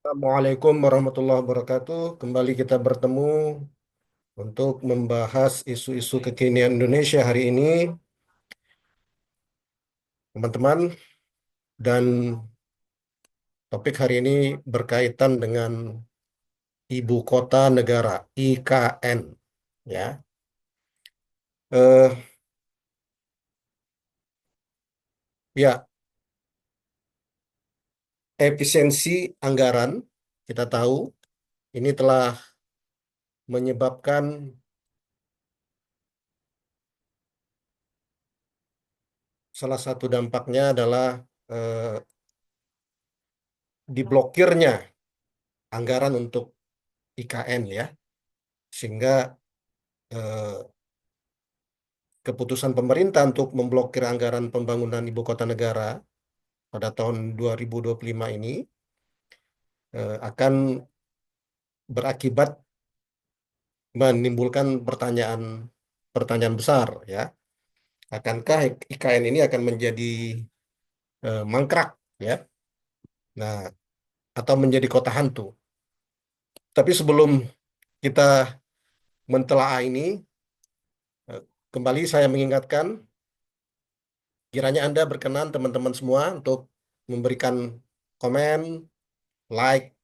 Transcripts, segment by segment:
Assalamualaikum warahmatullahi wabarakatuh. Kembali kita bertemu untuk membahas isu-isu kekinian Indonesia hari ini, teman-teman. Dan topik hari ini berkaitan dengan Ibu Kota Negara (IKN). Ya, eh, ya, efisiensi anggaran kita tahu ini telah menyebabkan salah satu dampaknya adalah eh, diblokirnya anggaran untuk IKN, ya, sehingga eh, keputusan pemerintah untuk memblokir anggaran pembangunan ibu kota negara pada tahun 2025 ini akan berakibat menimbulkan pertanyaan besar, ya. Akankah IKN ini akan menjadi mangkrak, ya? Nah, atau menjadi kota hantu. Tapi sebelum kita mentelaah ini, eh, kembali saya mengingatkan, kiranya Anda berkenan teman-teman semua untuk memberikan komen, like,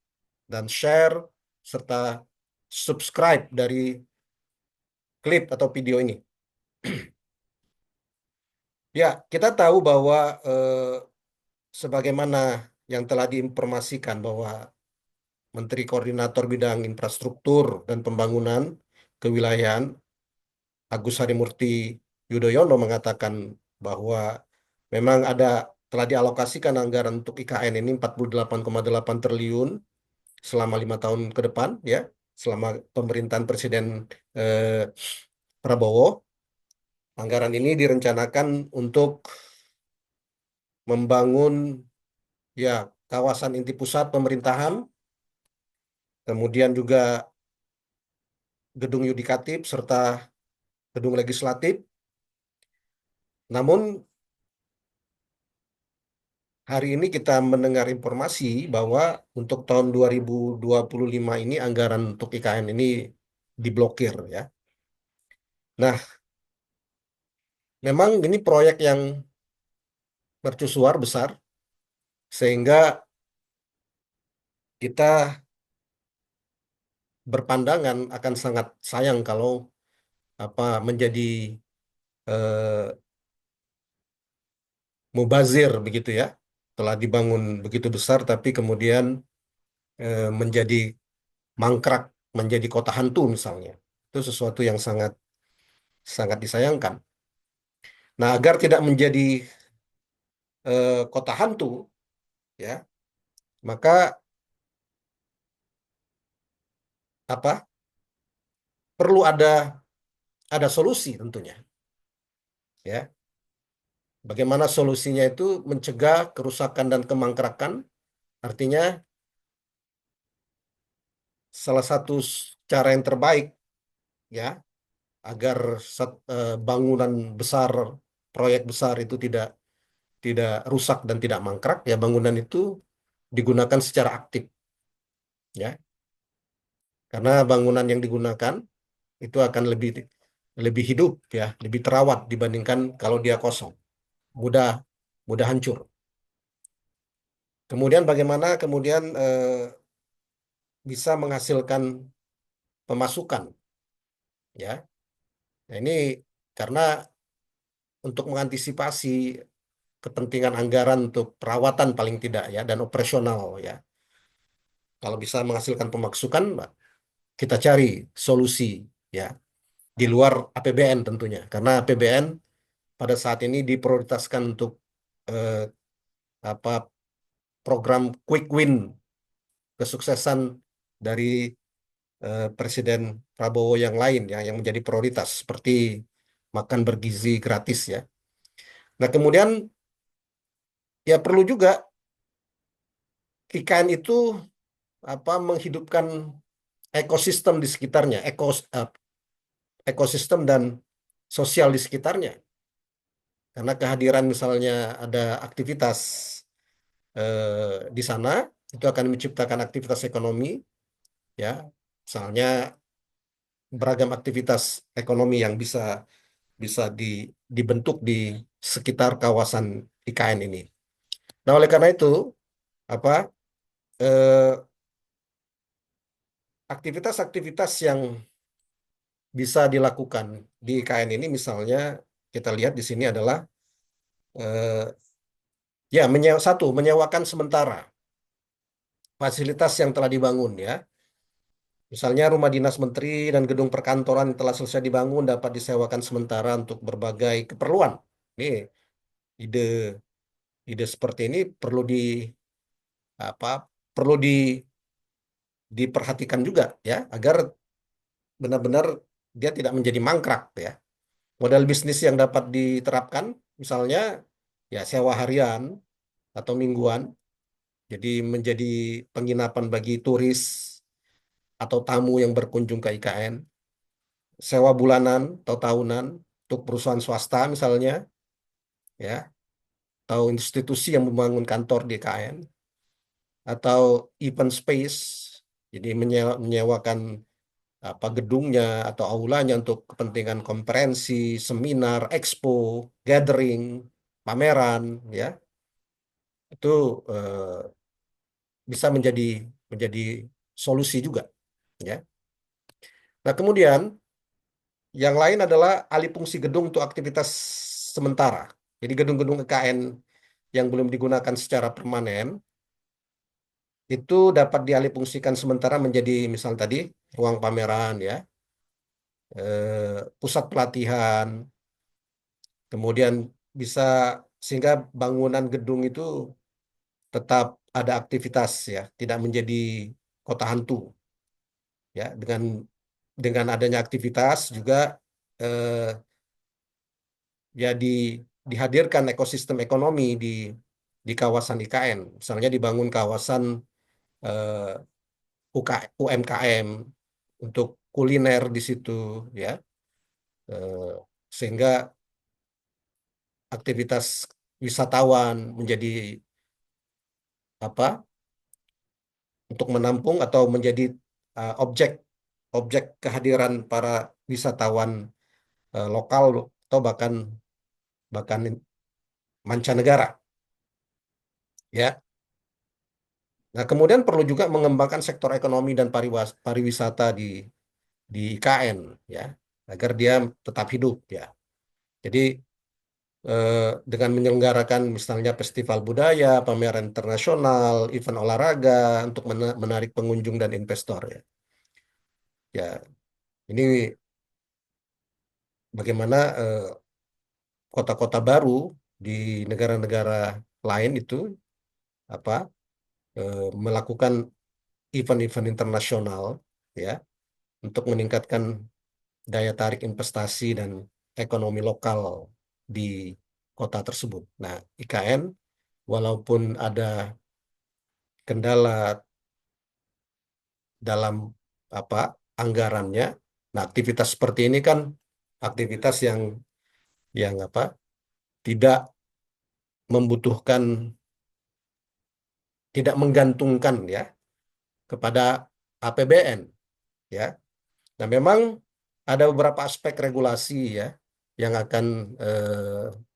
dan share, serta subscribe dari klip atau video ini. Ya, kita tahu bahwa sebagaimana yang telah diinformasikan bahwa Menteri Koordinator Bidang Infrastruktur dan Pembangunan Kewilayahan Agus Harimurti Yudhoyono mengatakan bahwa memang telah dialokasikan anggaran untuk IKN ini 48,8 triliun selama 5 tahun ke depan, ya, selama pemerintahan Presiden eh, Prabowo. Anggaran ini direncanakan untuk membangun, ya, kawasan inti pusat pemerintahan, kemudian juga gedung yudikatif serta gedung legislatif. Namun hari ini kita mendengar informasi bahwa untuk tahun 2025 ini anggaran untuk IKN ini diblokir, ya. Nah, memang ini proyek yang mercusuar besar, sehingga kita berpandangan akan sangat sayang kalau menjadi eh, mubazir begitu, ya. Telah dibangun begitu besar tapi kemudian menjadi mangkrak, menjadi kota hantu misalnya. Itu sesuatu yang sangat sangat disayangkan. Nah, agar tidak menjadi kota hantu, ya, maka apa perlu ada solusi tentunya, ya. Bagaimana solusinya itu mencegah kerusakan dan kemangkrakan, artinya salah satu cara yang terbaik, ya, agar bangunan besar, proyek besar itu tidak tidak rusak dan tidak mangkrak, ya, bangunan itu digunakan secara aktif, ya, karena bangunan yang digunakan itu akan lebih lebih hidup, ya, lebih terawat dibandingkan kalau dia kosong, mudah mudah hancur. Kemudian bagaimana kemudian bisa menghasilkan pemasukan, ya. Nah, ini karena untuk mengantisipasi kepentingan anggaran untuk perawatan paling tidak, ya, dan operasional, ya. Kalau bisa menghasilkan pemasukan, kita cari solusi, ya, di luar APBN tentunya, karena APBN pada saat ini diprioritaskan untuk eh, apa program quick win kesuksesan dari Presiden Prabowo yang lain, ya, yang menjadi prioritas seperti makan bergizi gratis, ya. Nah, kemudian, ya, perlu juga IKN itu menghidupkan ekosistem di sekitarnya, ekosistem dan sosial di sekitarnya. Karena kehadiran misalnya ada aktivitas di sana, itu akan menciptakan aktivitas ekonomi, ya, misalnya beragam aktivitas ekonomi yang bisa bisa dibentuk di sekitar kawasan IKN ini. Nah, oleh karena itu, apa eh, aktivitas-aktivitas yang bisa dilakukan di IKN ini, misalnya kita lihat di sini adalah eh, ya menyewakan sementara fasilitas yang telah dibangun, ya. Misalnya rumah dinas menteri dan gedung perkantoran yang telah selesai dibangun dapat disewakan sementara untuk berbagai keperluan. Ini ide ide seperti ini apa perlu diperhatikan juga, ya, agar benar-benar dia tidak menjadi mangkrak, ya. Model bisnis yang dapat diterapkan misalnya ya sewa harian atau mingguan, jadi menjadi penginapan bagi turis atau tamu yang berkunjung ke IKN, sewa bulanan atau tahunan untuk perusahaan swasta misalnya, ya, atau institusi yang membangun kantor di IKN, atau event space, jadi menyewakan gedungnya atau aulanya untuk kepentingan konferensi, seminar, expo, gathering, pameran, ya, itu bisa menjadi menjadi solusi juga, ya. Nah, kemudian yang lain adalah alih fungsi gedung untuk aktivitas sementara. Jadi gedung-gedung IKN yang belum digunakan secara permanen itu dapat dialihfungsikan sementara menjadi misal tadi ruang pameran, ya, pusat pelatihan, kemudian bisa sehingga bangunan gedung itu tetap ada aktivitas, ya, tidak menjadi kota hantu, ya, dengan adanya aktivitas juga eh, ya dihadirkan ekosistem ekonomi di kawasan IKN, misalnya dibangun kawasan UMKM untuk kuliner di situ, ya. Sehingga aktivitas wisatawan menjadi apa untuk menampung atau menjadi objek objek kehadiran para wisatawan lokal atau bahkan bahkan mancanegara, ya. Nah, kemudian perlu juga mengembangkan sektor ekonomi dan pariwisata di IKN, ya, agar dia tetap hidup, ya. Jadi eh, dengan menyelenggarakan misalnya festival budaya, pameran internasional, event olahraga untuk menarik pengunjung dan investor, ya. Ya, ini bagaimana kota-kota baru di negara-negara lain itu apa melakukan event-event internasional, ya, untuk meningkatkan daya tarik investasi dan ekonomi lokal di kota tersebut. Nah, IKN walaupun ada kendala dalam apa anggarannya, nah aktivitas seperti ini kan aktivitas yang tidak membutuhkan, tidak menggantungkan, ya, kepada APBN, ya. Nah, memang ada beberapa aspek regulasi, ya, yang akan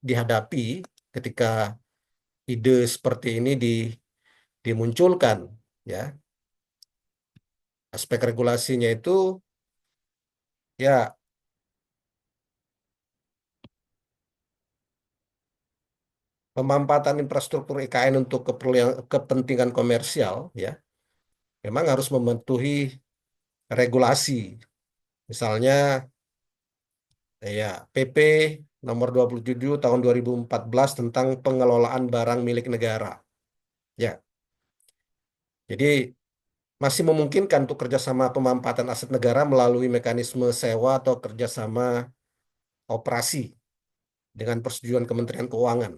dihadapi ketika ide seperti ini dimunculkan, ya. Aspek regulasinya itu, ya, pemampatan infrastruktur IKN untuk kepentingan komersial, ya, memang harus mematuhi regulasi. Misalnya ya PP nomor 27 tahun 2014 tentang pengelolaan barang milik negara. Ya, jadi masih memungkinkan untuk kerjasama pemampatan aset negara melalui mekanisme sewa atau kerjasama operasi dengan persetujuan Kementerian Keuangan.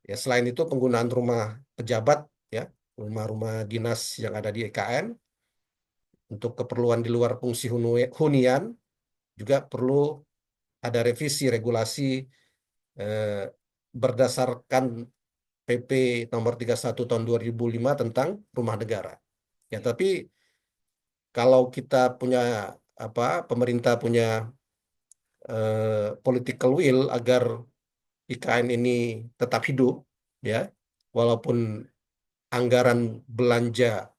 Ya, selain itu penggunaan rumah pejabat, ya, rumah-rumah dinas yang ada di EKN untuk keperluan di luar fungsi hunian juga perlu ada revisi regulasi eh, berdasarkan PP nomor 31 tahun 2005 tentang rumah negara. Ya, tapi kalau kita punya pemerintah punya political will agar IKN ini tetap hidup, ya, walaupun anggaran belanja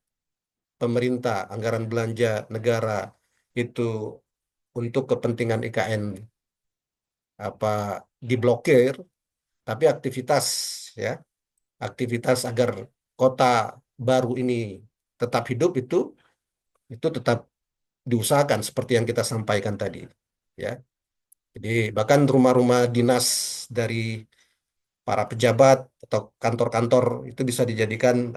pemerintah, anggaran belanja negara itu untuk kepentingan IKN apa diblokir, tapi aktivitas, ya, aktivitas agar kota baru ini tetap hidup itu tetap diusahakan seperti yang kita sampaikan tadi, ya. Jadi bahkan rumah-rumah dinas dari para pejabat atau kantor-kantor itu bisa dijadikan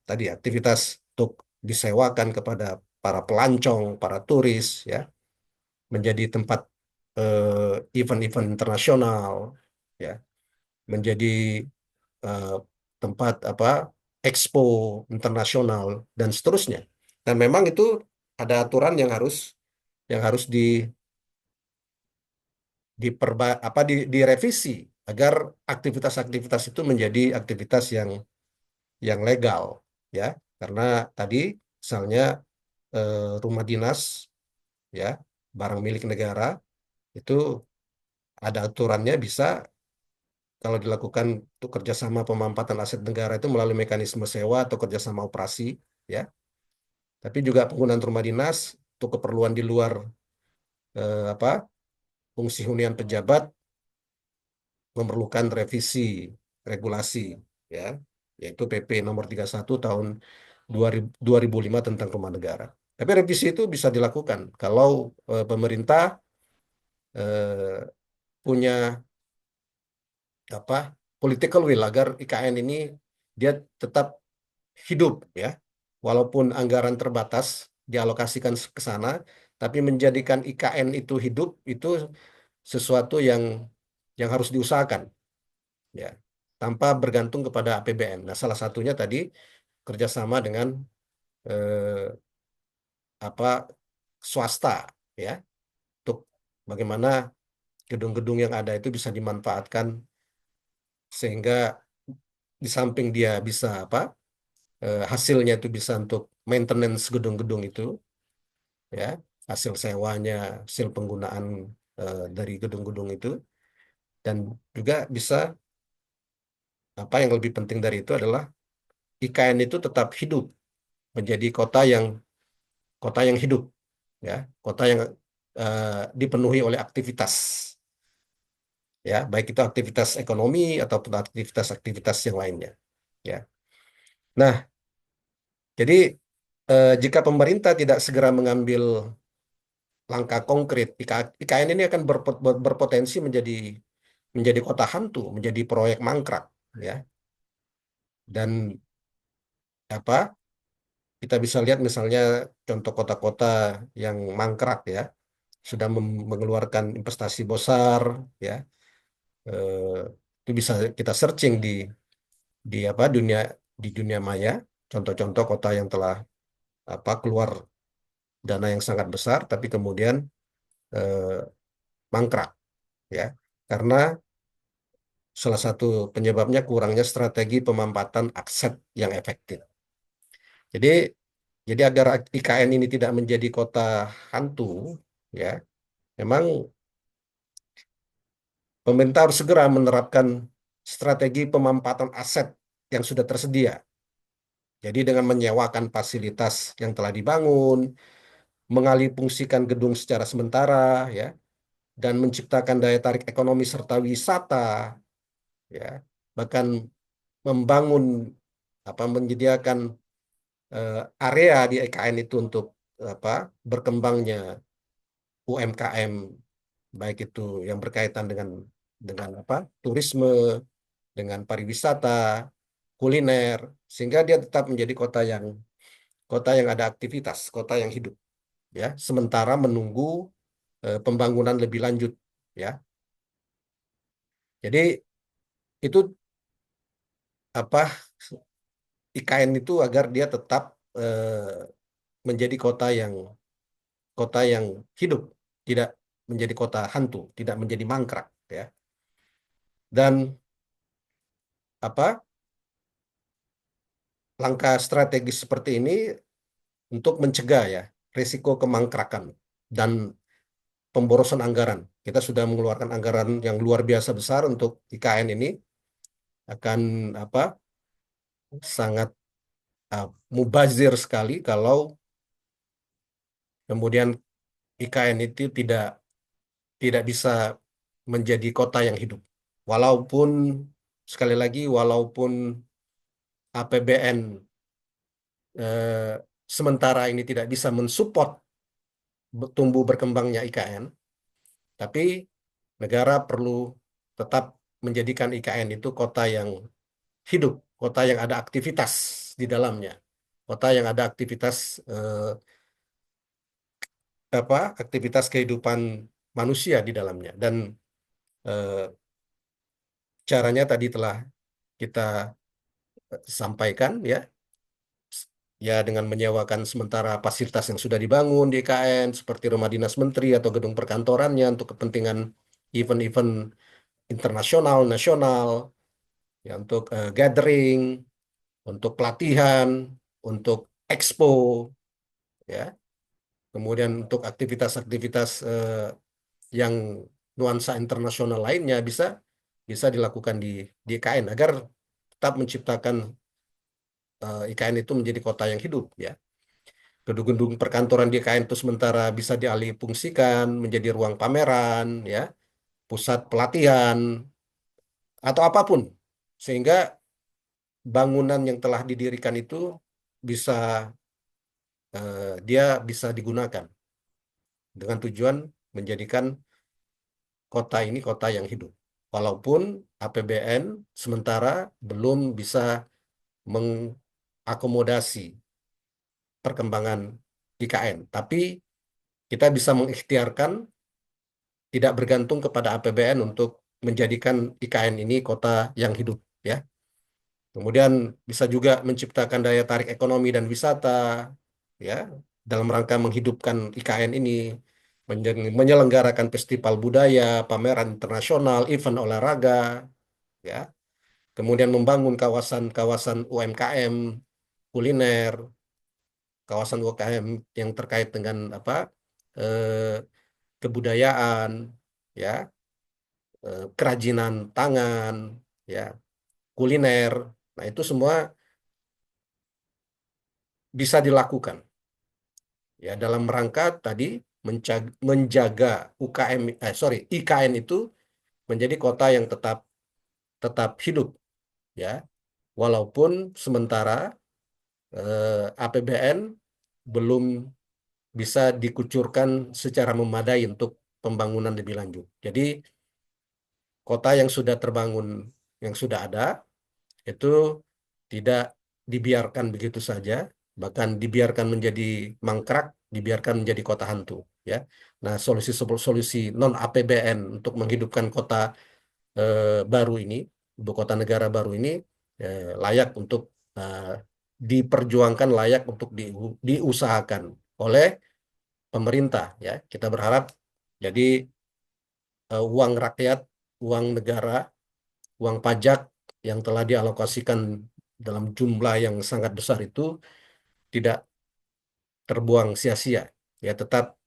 tadi aktivitas untuk disewakan kepada para pelancong, para turis, ya, menjadi tempat event-event internasional, ya, menjadi eh, tempat expo internasional dan seterusnya. Dan memang itu ada aturan yang harus direvisi agar aktivitas-aktivitas itu menjadi aktivitas yang legal, ya, karena tadi misalnya rumah dinas, ya, barang milik negara itu ada aturannya, bisa kalau dilakukan untuk kerjasama pemampatan aset negara itu melalui mekanisme sewa atau kerjasama operasi, ya. Tapi juga penggunaan rumah dinas untuk keperluan di luar apa fungsi hunian pejabat memerlukan revisi regulasi, ya, yaitu PP nomor 31 tahun 2005 tentang rumah negara. Tapi revisi itu bisa dilakukan kalau pemerintah eh, punya apa political will agar IKN ini dia tetap hidup, ya. Walaupun anggaran terbatas dialokasikan ke sana, tapi menjadikan IKN itu hidup itu sesuatu yang harus diusahakan, ya, tanpa bergantung kepada APBN. Nah, salah satunya tadi kerjasama dengan eh, apa swasta, ya, untuk bagaimana gedung-gedung yang ada itu bisa dimanfaatkan sehingga di samping dia bisa hasilnya itu bisa untuk maintenance gedung-gedung itu, ya, hasil sewanya, hasil penggunaan dari gedung-gedung itu, dan juga bisa yang lebih penting dari itu adalah IKN itu tetap hidup menjadi kota yang hidup, ya, kota yang eh, dipenuhi oleh aktivitas, ya, baik itu aktivitas ekonomi ataupun aktivitas-aktivitas yang lainnya, ya. Nah, jadi jika pemerintah tidak segera mengambil langkah konkret, IKN ini akan berpotensi menjadi kota hantu, menjadi proyek mangkrak, ya. Dan apa kita bisa lihat misalnya contoh kota-kota yang mangkrak, ya, sudah mengeluarkan investasi besar, ya. Eh, itu bisa kita searching di dunia maya, contoh-contoh kota yang telah keluar dana yang sangat besar tapi kemudian eh, mangkrak, ya, karena salah satu penyebabnya kurangnya strategi pemampatan aset yang efektif. Jadi agar IKN ini tidak menjadi kota hantu, ya, memang pemerintah harus segera menerapkan strategi pemampatan aset yang sudah tersedia. Jadi dengan menyewakan fasilitas yang telah dibangun, mengalihfungsikan gedung secara sementara, ya, dan menciptakan daya tarik ekonomi serta wisata, ya, bahkan membangun menyediakan eh, area di IKN itu untuk apa berkembangnya UMKM, baik itu yang berkaitan dengan turisme, dengan pariwisata, kuliner, sehingga dia tetap menjadi kota yang ada aktivitas, kota yang hidup, ya, sementara menunggu pembangunan lebih lanjut, ya. Jadi itu apa IKN itu agar dia tetap menjadi kota yang hidup, tidak menjadi kota hantu, tidak menjadi mangkrak, ya. Dan apa langkah strategis seperti ini untuk mencegah ya risiko kemangkrakan dan pemborosan anggaran. Kita sudah mengeluarkan anggaran yang luar biasa besar untuk IKN ini, akan apa sangat uh, mubazir sekali kalau kemudian IKN itu tidak tidak bisa menjadi kota yang hidup. Walaupun sekali lagi walaupun APBN sementara ini tidak bisa mensupport tumbuh berkembangnya IKN, tapi negara perlu tetap menjadikan IKN itu kota yang hidup, kota yang ada aktivitas di dalamnya, kota yang ada aktivitas aktivitas kehidupan manusia di dalamnya. Dan eh, caranya tadi telah kita sampaikan ya, ya dengan menyewakan sementara fasilitas yang sudah dibangun di IKN seperti rumah dinas menteri atau gedung perkantorannya untuk kepentingan event-event internasional, nasional, ya untuk gathering, untuk pelatihan, untuk expo, ya. Kemudian untuk aktivitas-aktivitas yang nuansa internasional lainnya bisa bisa dilakukan di IKN agar tetap menciptakan IKN itu menjadi kota yang hidup ya. Gedung-gedung perkantoran di IKN itu sementara bisa dialih fungsikan menjadi ruang pameran ya, pusat pelatihan atau apapun, sehingga bangunan yang telah didirikan itu bisa dia bisa digunakan dengan tujuan menjadikan kota ini kota yang hidup. Walaupun APBN sementara belum bisa mengakomodasi perkembangan IKN, tapi kita bisa mengikhtiarkan tidak bergantung kepada APBN untuk menjadikan IKN ini kota yang hidup, ya. Kemudian bisa juga menciptakan daya tarik ekonomi dan wisata, ya, dalam rangka menghidupkan IKN ini, menyelenggarakan festival budaya, pameran internasional, event olahraga, ya. Kemudian membangun kawasan-kawasan UMKM, kuliner, kawasan UMKM yang terkait dengan eh, kebudayaan, ya, kerajinan tangan, ya, kuliner. Nah, itu semua bisa dilakukan ya dalam rangka tadi menjaga IKN itu menjadi kota yang tetap tetap hidup ya, walaupun sementara APBN belum bisa dikucurkan secara memadai untuk pembangunan lebih lanjut. Jadi kota yang sudah terbangun, yang sudah ada itu tidak dibiarkan begitu saja, bahkan dibiarkan menjadi mangkrak, dibiarkan menjadi kota hantu, ya. Nah, solusi non APBN untuk menghidupkan kota baru ini, ibu kota negara baru ini layak untuk eh, diperjuangkan, layak untuk diusahakan oleh pemerintah, ya. Kita berharap jadi uang rakyat, uang negara, uang pajak yang telah dialokasikan dalam jumlah yang sangat besar itu tidak terbuang sia-sia. Ya, tetap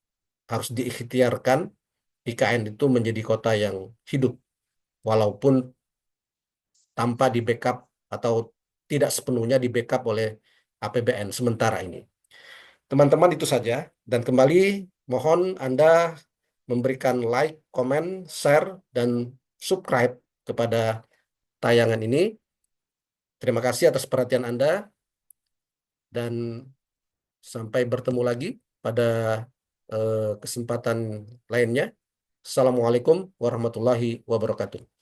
harus diikhtiarkan IKN itu menjadi kota yang hidup, walaupun tanpa di backup atau tidak sepenuhnya di backup oleh APBN sementara ini. Teman-teman, itu saja. Dan kembali mohon Anda memberikan like, komen, share, dan subscribe kepada tayangan ini. Terima kasih atas perhatian Anda dan sampai bertemu lagi pada kesempatan lainnya. Assalamualaikum warahmatullahi wabarakatuh.